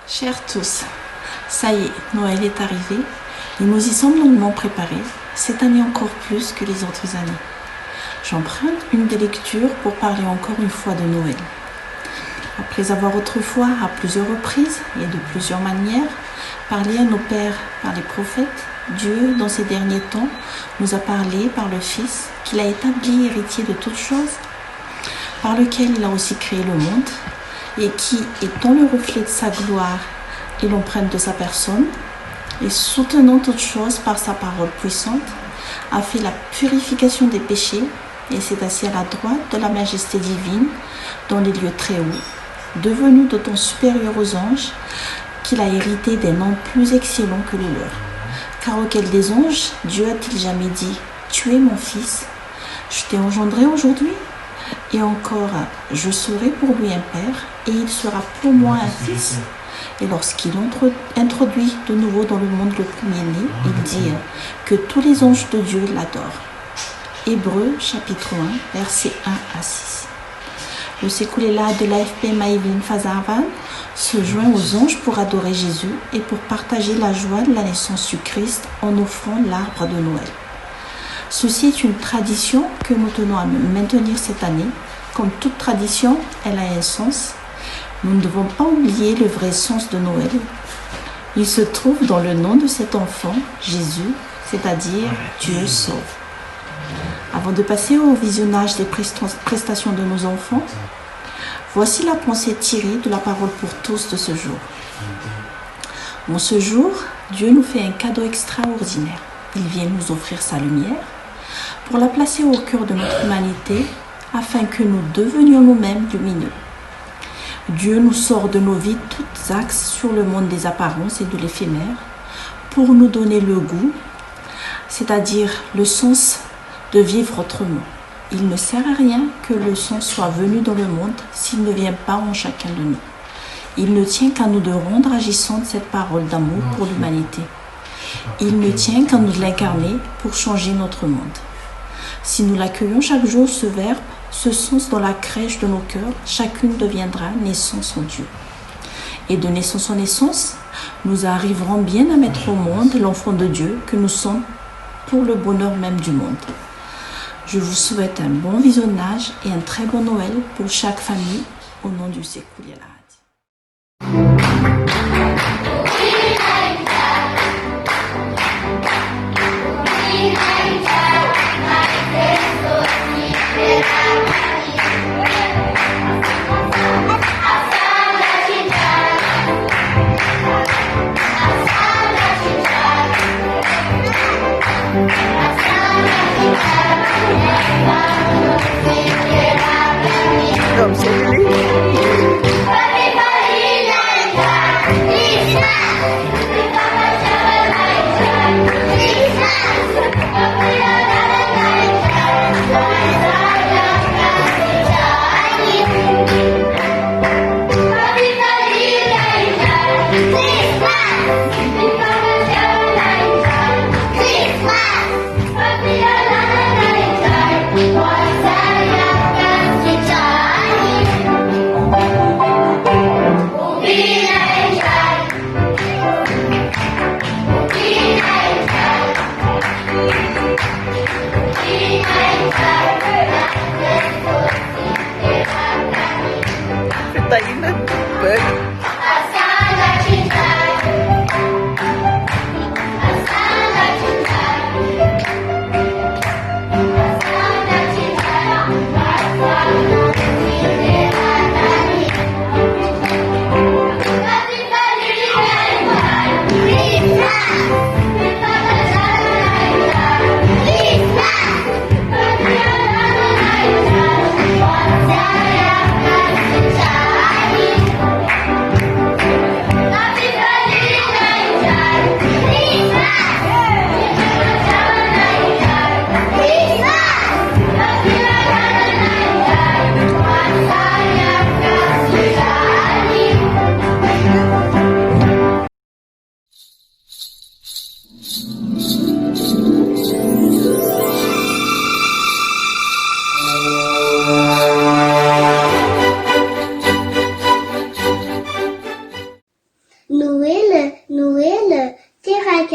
Chers tous, ça y est, Noël est arrivé et nous y sommes longuement préparés, cette année encore plus que les autres années. J'emprunte une des lectures pour parler encore une fois de Noël. Après avoir autrefois, à plusieurs reprises et de plusieurs manières, parlé à nos pères par les prophètes, Dieu, dans ces derniers temps, nous a parlé par le Fils qu'il a établi héritier de toutes choses, par lequel il a aussi créé le monde, et qui, étant le reflet de sa gloire et l'empreinte de sa personne, et soutenant toutes choses par sa parole puissante, a fait la purification des péchés et s'est assis à la droite de la majesté divine dans les lieux très hauts, devenu d'autant supérieur aux anges qu'il a hérité des noms plus excellents que les leurs. Car auquel des anges, Dieu a-t-il jamais dit « Tu es mon fils, je t'ai engendré aujourd'hui » et encore « Je serai pour lui un père et il sera pour moi un fils » Et lorsqu'il introduit de nouveau dans le monde le premier-né, il dit que tous les anges de Dieu l'adorent. Hébreux chapitre 1, versets 1 à 6. Le Sekulela de l'AFP Maïvin Fazarvan se joint aux anges pour adorer Jésus et pour partager la joie de la naissance du Christ en offrant l'arbre de Noël. Ceci est une tradition que nous tenons à maintenir cette année. Comme toute tradition, elle a un sens. Nous ne devons pas oublier le vrai sens de Noël. Il se trouve dans le nom de cet enfant, Jésus, c'est-à-dire Dieu sauve. Avant de passer au visionnage des prestations de nos enfants, voici la pensée tirée de la parole pour tous de ce jour. En ce jour, Dieu nous fait un cadeau extraordinaire. Il vient nous offrir sa lumière pour la placer au cœur de notre humanité afin que nous devenions nous-mêmes lumineux. Dieu nous sort de nos vies toutes axes sur le monde des apparences et de l'éphémère pour nous donner le goût, c'est-à-dire le sens de vivre autrement. Il ne sert à rien que le sens soit venu dans le monde s'il ne vient pas en chacun de nous. Il ne tient qu'à nous de rendre agissante cette parole d'amour pour l'humanité. Il ne tient qu'à nous de l'incarner pour changer notre monde. Si nous l'accueillons chaque jour, ce verbe, ce sens dans la crèche de nos cœurs, chacune deviendra naissance en Dieu. Et de naissance en naissance, nous arriverons bien à mettre au monde l'enfant de Dieu que nous sommes pour le bonheur même du monde. Je vous souhaite un bon visionnage et un très bon Noël pour chaque famille au nom du Sekulela.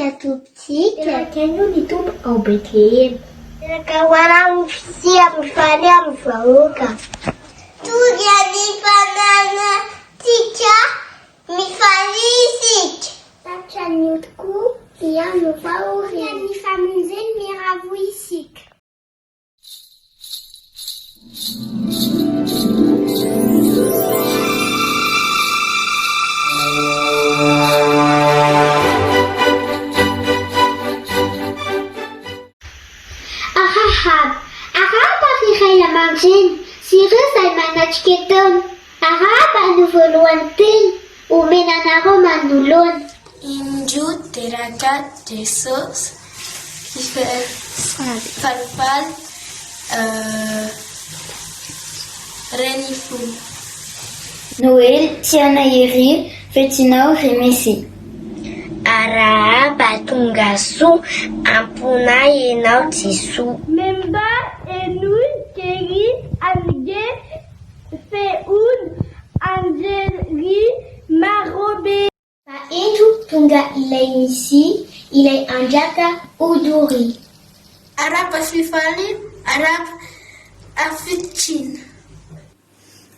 est tout petit. Quand nous y tombe au Bethléem. Kawana mfisia mfania mfauka. Tuja ni banana tika mifanisik. Tacha nyutku pia mfauri. Ya ni famuzel miravuisik. Arab arrivait la margine, Cyrus ay manachketon. Arab anu volwantin, ou menanaro manulon. Inju terakat Jesus, falfal, renifou. Noël, tianayeri, fetinao remesi. Arab atungasu, ampuna yenau tisu. Memba enun keri alge feun angeli marobe. Inju tunga ilay ici, ilay anjaka uduri. Arab afifalin, Arab afitchin.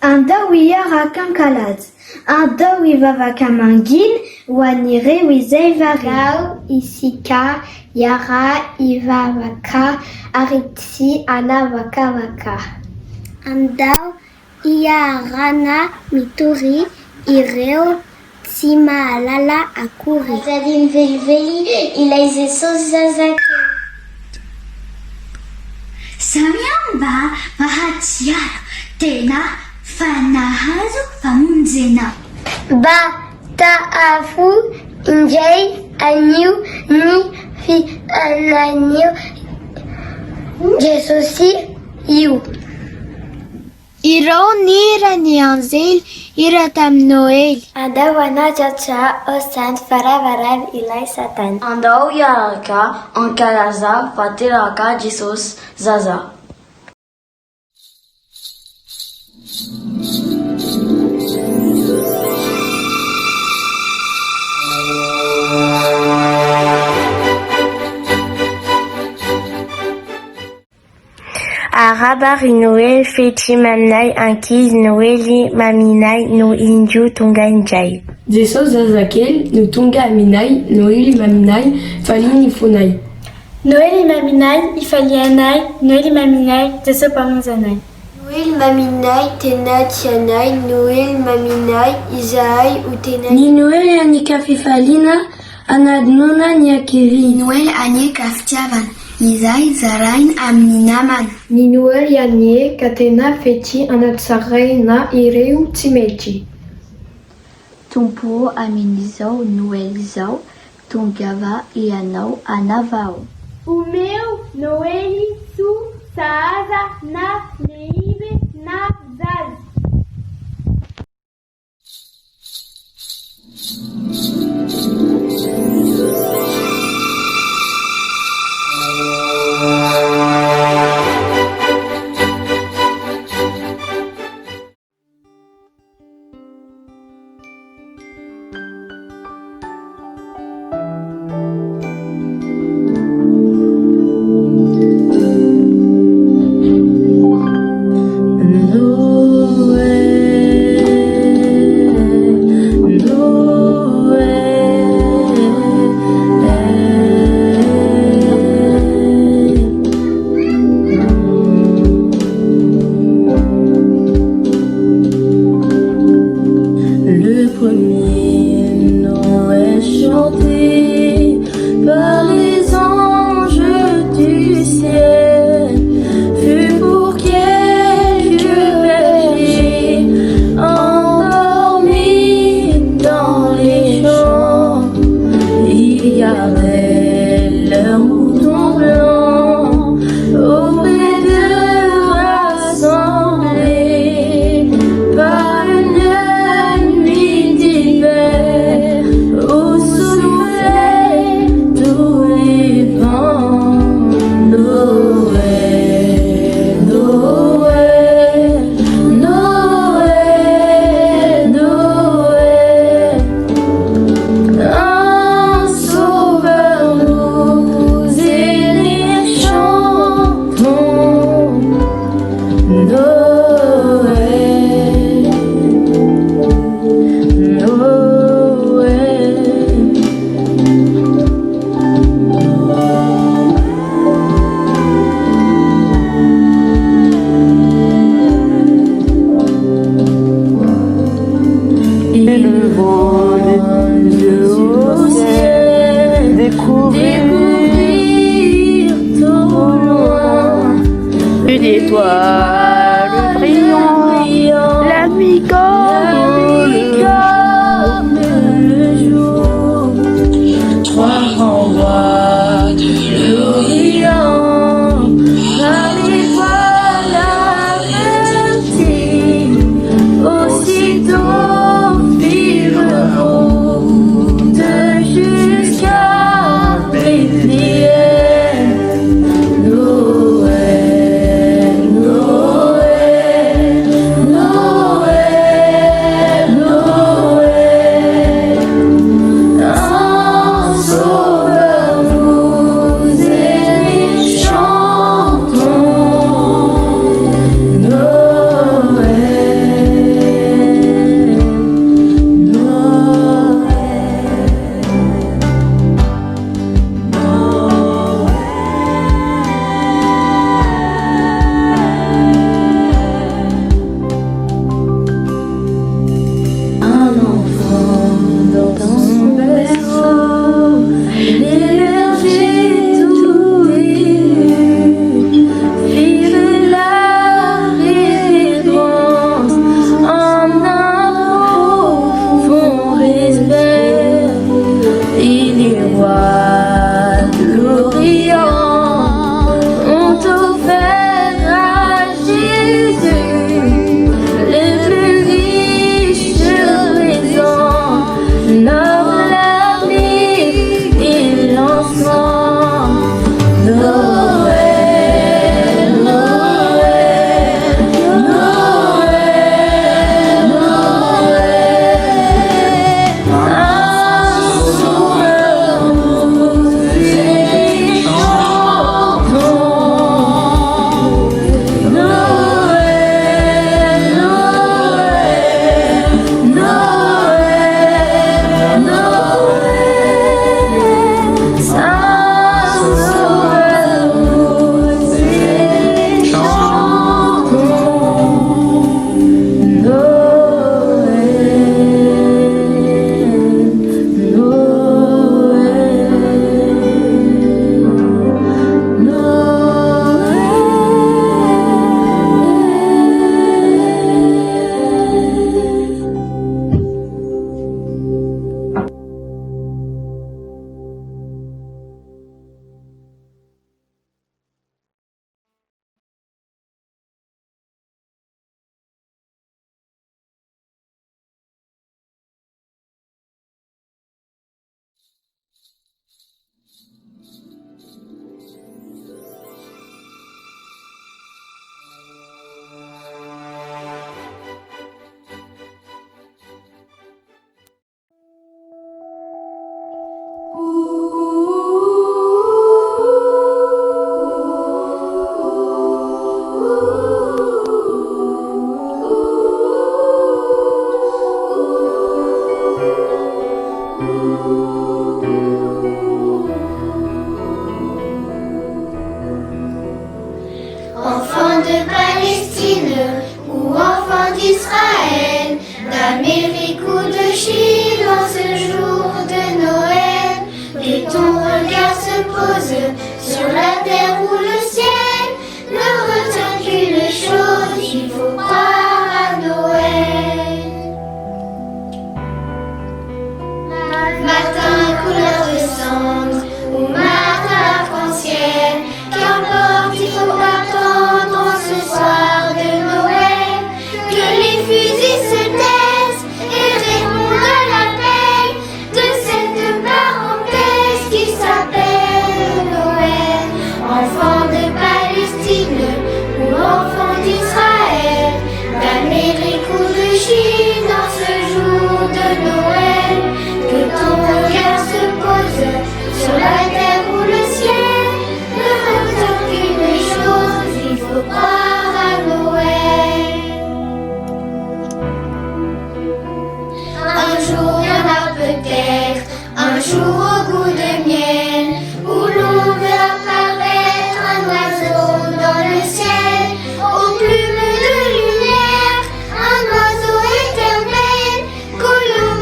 Anda wiyara kankalad. Anda wivava kamangin, wanire wizeivari. Lau isika, yara ivavaka, aritsi ala waka waka. Andau iarana mituri, ireo tsima alala akuri. Zadin velveli, ilaize sozazaki. Samiamba vahatsiara tena fanahazo famunzena. Ba taafu injay anyu ni fi ananyu jesusi yu. Iro nira ni anzel iratam Noel. Anda wana jacha osan faravarav ilai satan. Andau yaraka, ankalaza, fatiraka, Jesus, zaza. Arabari Noel feti mamnai ankiz Noeli maminai no inju tunga injai. Jesus zazakel no tunga aminai Noeli maminai falini funai. Noël maminai, ifalianai, Noël maminai, teso pamonzanai. Noel maminai tena tianai, Noel maminai isaai utenai. Ni Noel ani kafifalina anadnuna ni akiri. Noel anie kaftiavan, isai zarain amninaman. Ni Noel yani katena feti anatsarai na ireu timeji. Tumpo aminizau Noelizau, tungava ianau anavau. O meu Noeli su saaza na leibe na zaz. Par une nuit d'hiver. levant les yeux au ciel, découvrir au loin une étoile brillant, la nuit comme le jour. Trois grands rois de l'Orient, par l'étoile avertie, aussitôt firent route jusqu'à Bethléem. Enfants de Palestine ou enfants d'Israël, d'Amérique ou de Chine, en ce jour de Noël, que ton regard se pose sur la terre ou le ciel, ne retiens qu'une chose, il faut croire à Noël. Matin couleur de cendre ou matin arc-en-ciel, qu'importe, il faut attendre en ce soir de Noël, que les fusils se taisent et répondent à l'appel de cette parenthèse qui s'appelle Noël. Enfants de Palestine ou enfants d'Israël, d'Amérique ou de Chine, en ce jour de Noël, que ton regard se pose sur la terre ou le ciel, ne retiens qu'une chose, il faut croire à Noël. Un jour viendra peut-être, un jour au goût de miel, où l'on verra apparaître un oiseau dans le ciel, aux plumes de lumière, un oiseau éternel, que l'on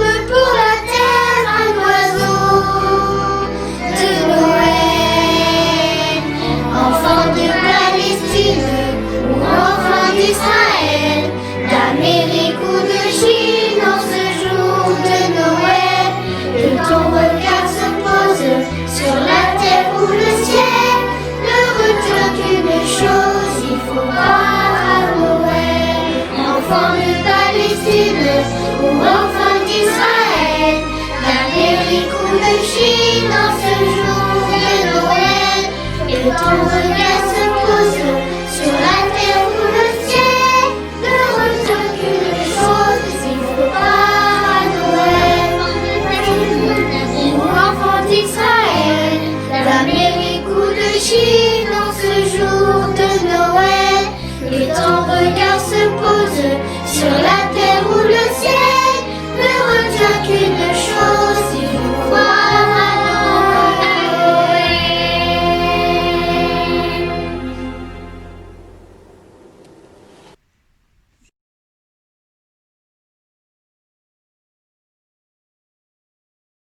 sur la